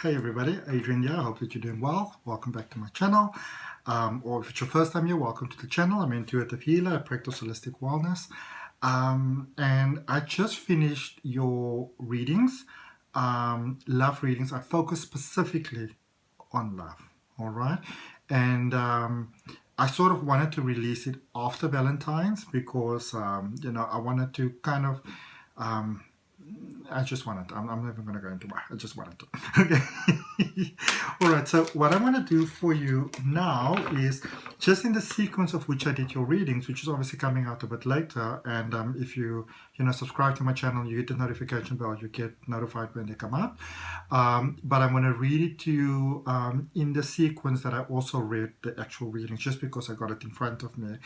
Hey everybody, Adrian here. I hope that you're doing well. Welcome back to my channel. Or if it's your first time here, welcome to the channel. I'm an intuitive healer. I practice holistic wellness. And I just finished your readings, love readings. I focus specifically on love, all right? And I sort of wanted to release it after Valentine's because, I wanted to kind of... I just wanted to. I'm never going to go into why. I just wanted to. Okay. All right. So what I'm going to do for you now is just in the sequence of which I did your readings, which is obviously coming out a bit later. And if you subscribe to my channel, you hit the notification bell, you get notified when they come out. But I'm going to read it to you in the sequence that I also read the actual readings, just because I got it in front of me.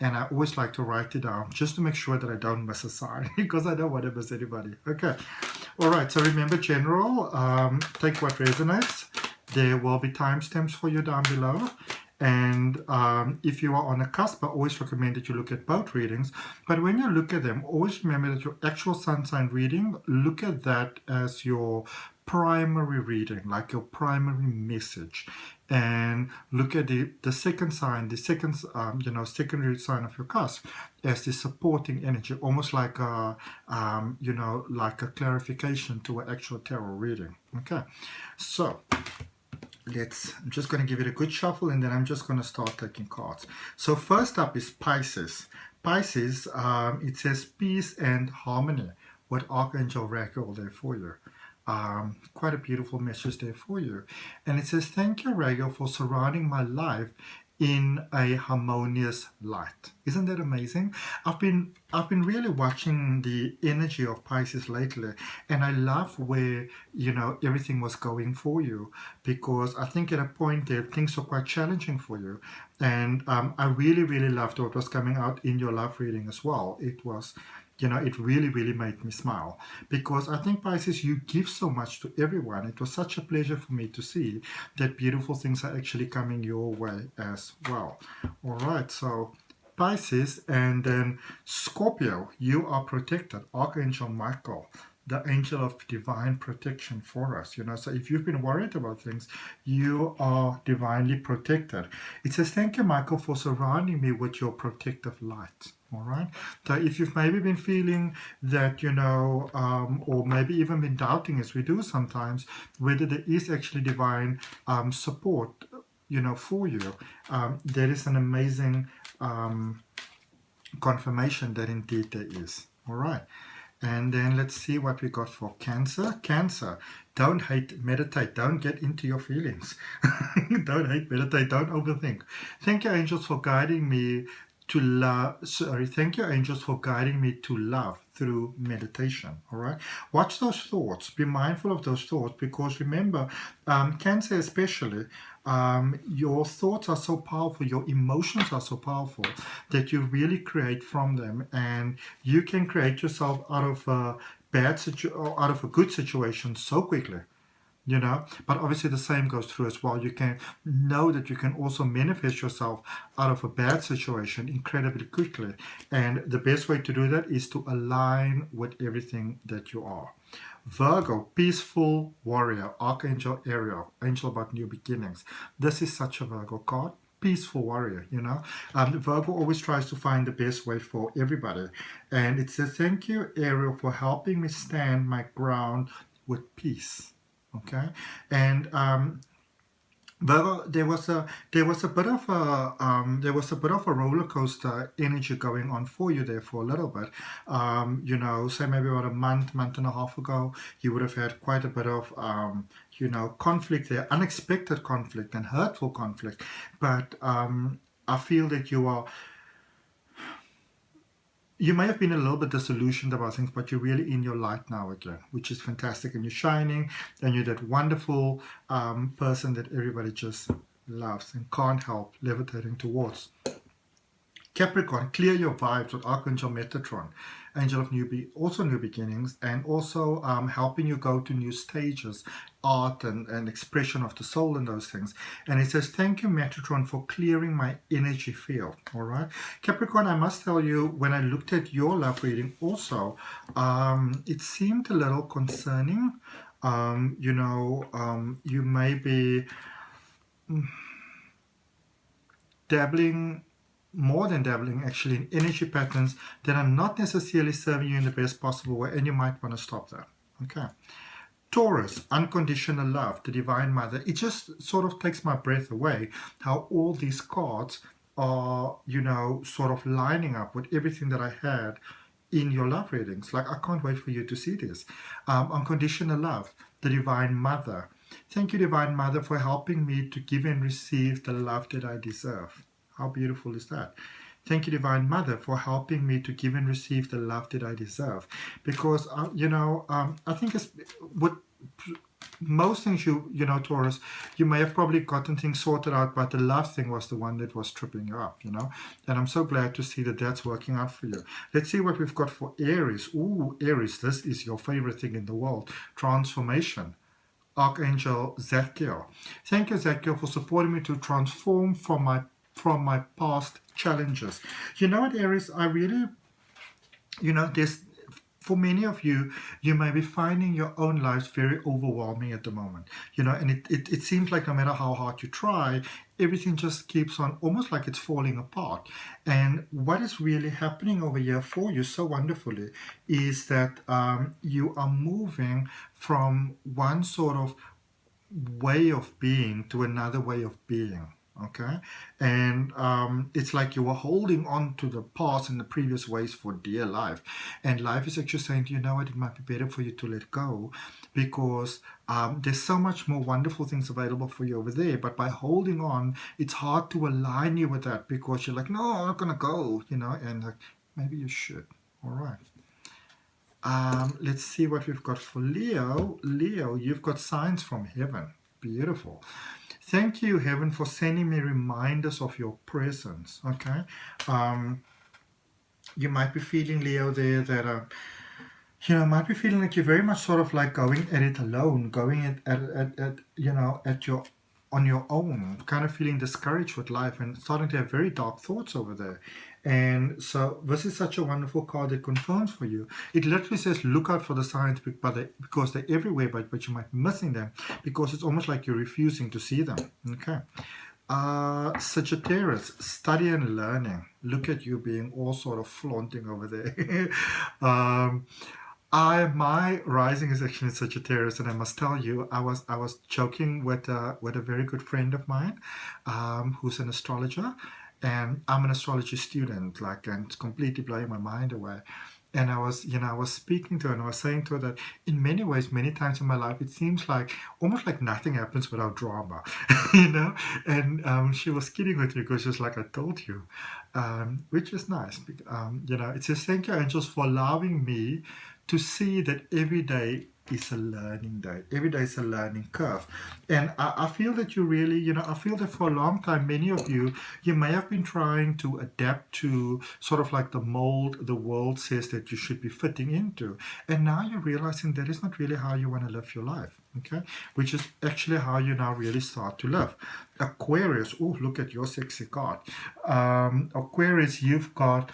And I always like to write it down just to make sure that I don't miss a sign because I don't want to miss anybody. Okay. All right. So remember, general, take what resonates. There will be timestamps for you down below. And if you are on a cusp, I always recommend that you look at both readings. But when you look at them, always remember that your actual sun sign reading, look at that as your primary reading, like your primary message. And look at the second sign, the second, secondary sign of your cusp as the supporting energy, almost like a, like a clarification to an actual tarot reading. Okay, so I'm just going to give it a good shuffle and then I'm just going to start taking cards. So first up is Pisces. Pisces, it says peace and harmony with Archangel Raphael there for you. Quite a beautiful message there for you. And it says, thank you, Raphael, for surrounding my life in a harmonious light. Isn't that amazing? I've been really watching the energy of Pisces lately, and I love where everything was going for you, because I think at a point there things were quite challenging for you, and I really loved what was coming out in your love reading as well. It was, it really made me smile, because I think, Pisces, you give so much to everyone. It was such a pleasure for me to see that beautiful things are actually coming your way as well. All right, so Pisces, and then Scorpio, you are protected. Archangel Michael, the angel of divine protection for us, so if you've been worried about things, you are divinely protected. It says, thank you, Michael, for surrounding me with your protective light. All right. So if you've maybe been feeling that, or maybe even been doubting, as we do sometimes, whether there is actually divine support, for you, there is an amazing confirmation that indeed there is. All right. And then let's see what we got for Cancer. Cancer, don't hate, meditate. Don't get into your feelings. Don't hate, meditate. Don't overthink. Thank you, angels, for guiding me to love. Thank you, angels, for guiding me to love through meditation. All right, watch those thoughts, be mindful of those thoughts, because remember, Cancer especially, your thoughts are so powerful, your emotions are so powerful, that you really create from them, and you can create yourself out of a out of a good situation so quickly. But obviously the same goes through as well. You can know that you can also manifest yourself out of a bad situation incredibly quickly, and the best way to do that is to align with everything that you are. Virgo, peaceful warrior, Archangel Ariel, angel about new beginnings. This is such a Virgo card. Peaceful warrior, Virgo always tries to find the best way for everybody, and it says, thank you, Ariel, for helping me stand my ground with peace. Okay, and Virgo, there was a bit of a roller coaster energy going on for you there for a little bit. Say maybe about a month and a half ago, you would have had quite a bit of conflict there, unexpected conflict and hurtful conflict. But I feel that you may have been a little bit disillusioned about things, but you're really in your light now again, which is fantastic. And you're shining, and you're that wonderful person that everybody just loves and can't help levitating towards. Capricorn, clear your vibes with Archangel Metatron, angel of new beginnings, and also helping you go to new stages, art and expression of the soul and those things. And it says, thank you, Metatron, for clearing my energy field. All right, Capricorn, I must tell you, when I looked at your love reading also, it seemed a little concerning. You may be dabbling, more than dabbling actually, in energy patterns that are not necessarily serving you in the best possible way, and you might want to stop that. Okay. Taurus, unconditional love, the Divine Mother. It just sort of takes my breath away how all these cards are, sort of lining up with everything that I had in your love readings. Like, I can't wait for you to see this. Unconditional love, the Divine Mother. Thank you, Divine Mother, for helping me to give and receive the love that I deserve. How beautiful is that? Thank you, Divine Mother, for helping me to give and receive the love that I deserve. Because, I think it's with most things, Taurus, you may have probably gotten things sorted out, but the love thing was the one that was tripping you up, And I'm so glad to see that that's working out for you. Let's see what we've got for Aries. Ooh, Aries, this is your favorite thing in the world. Transformation. Archangel Zadkiel. Thank you, Zadkiel, for supporting me to transform from my past challenges. You know what, Aries, I really, there's, for many of you, you may be finding your own lives very overwhelming at the moment, and it seems like no matter how hard you try, everything just keeps on, almost like it's falling apart. And what is really happening over here for you so wonderfully is that you are moving from one sort of way of being to another way of being. Okay, and it's like you were holding on to the past and the previous ways for dear life, and life is actually saying, you know what, it might be better for you to let go, because there's so much more wonderful things available for you over there. But by holding on, it's hard to align you with that, because you're like, no, I'm not gonna go, and like, maybe you should. All right. Let's see what we've got for Leo. Leo, you've got signs from heaven. Beautiful. Thank you, Heaven, for sending me reminders of your presence. Okay. You might be feeling, Leo, there that might be feeling like you're very much sort of like going at it alone, going at your on your own, kind of feeling discouraged with life and starting to have very dark thoughts over there. And so this is such a wonderful card that confirms for you. It literally says, look out for the signs, because they're everywhere, but you might be missing them because it's almost like you're refusing to see them. Okay. Sagittarius, study and learning. Look at you being all sort of flaunting over there. My rising is actually in Sagittarius, and I must tell you, I was joking with a very good friend of mine, who's an astrologer, and I'm an astrology student, and it's completely blowing my mind away. And I was speaking to her, and I was saying to her that in many ways, many times in my life, it seems like almost like nothing happens without drama, And she was kidding with me, because she was like, I told you, which is nice. It says, thank you, angels, for allowing me to see that every day is a learning day. Every day is a learning curve. And I feel that you really, I feel that for a long time, many of you may have been trying to adapt to sort of like the mold the world says that you should be fitting into. And now you're realizing that is not really how you want to live your life. Okay, which is actually how you now really start to live. Aquarius, oh, look at your sexy card. Aquarius, you've got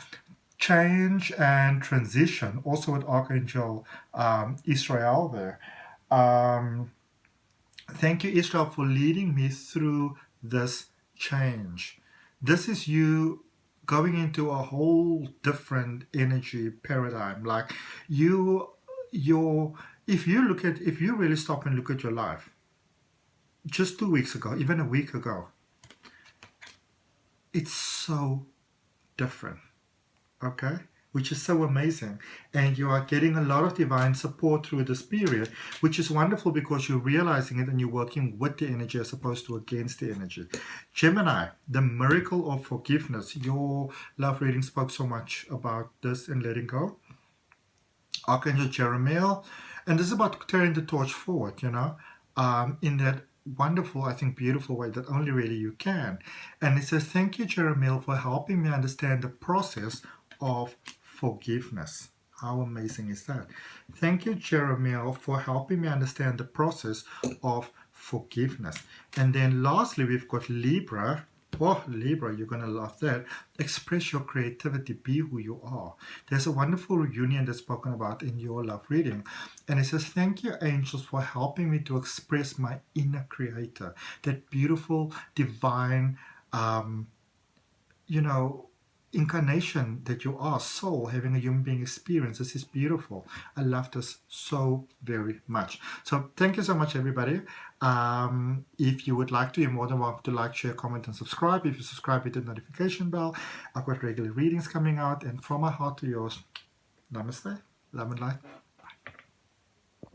change and transition, also with Archangel Israel there. Thank you, Israel, for leading me through this change. This is you going into a whole different energy paradigm. Like if you really stop and look at your life, just 2 weeks ago, even a week ago, it's so different. Okay, which is so amazing, and you are getting a lot of divine support through this period, which is wonderful, because you're realizing it and you're working with the energy as opposed to against the energy. Gemini, the miracle of forgiveness. Your love reading spoke so much about this and letting go. Archangel Jeremiel, and this is about carrying the torch forward, in that wonderful, I think, beautiful way that only really you can. And it says, thank you, Jeremiel, for helping me understand the process of forgiveness. How amazing is that? Thank you, Jeremiel, for helping me understand the process of forgiveness. And then lastly, we've got Libra. Oh, Libra, you're going to love that. Express your creativity. Be who you are. There's a wonderful reunion that's spoken about in your love reading. And it says, thank you, angels, for helping me to express my inner creator. That beautiful, divine, you know, incarnation that you are, soul, having a human being experience. This is beautiful. I love this so very much. So thank you so much, everybody. If you would like to, you're more than welcome to like, share, comment, and subscribe. If you subscribe, hit the notification bell. I've got regular readings coming out. And from my heart to yours, namaste, love and light.